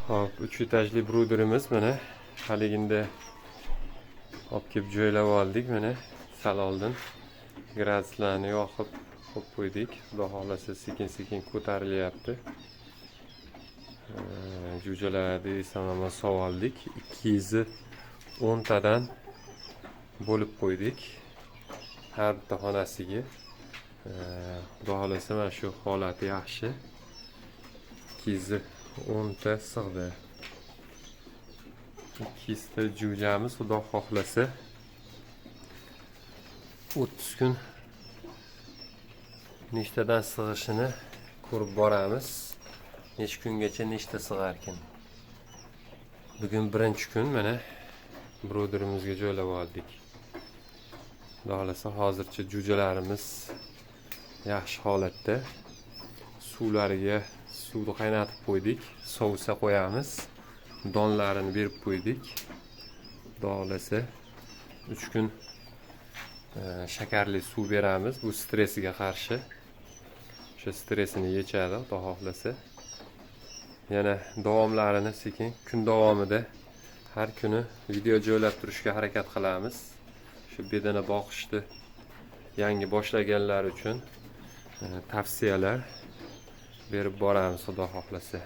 Hop, 3 etajli bruderimiz mana haliginde olib kelib joylab oldik. Mana sal oldin graduslarni yoqib qo'yib qo'ydik. Xudo xolasa sekin-sekin ko'tarilyapti. Jo'jalarni esa mana sovoldik. 210 tadan bo'lib qo'ydik. Har bitta xonasiga. Xudo xolasa mana shu holati yaxshi. 210 ta sig'di. 200 ta jo'jamiz xudo xohlasa 30 kun nechtadan sig'ishini ko'rib boramiz. Necha kungacha nechta sig'arkan. Bugun birinchi kun mana bruderimizga joylab oldik. Xudo xolasa hozircha jo'jalarimiz yaxshi holatda. Suvlariga suvni qaynatib qo'ydik. Sovsa qo'yamiz. Donlarini berib qo'ydik. Xudo xolasa 3 kun shakarli suv beramiz. Bu stressiga qarshi. O'sha stressini yechadi, xudo xohlasa. Yana davomlarini sekin kun davomida har kuni video joylab turishga harakat qilamiz. Shu bedana boqishni yangi boshlaganlar uchun tavsiyalar berib boramiz, xudo xohlasa.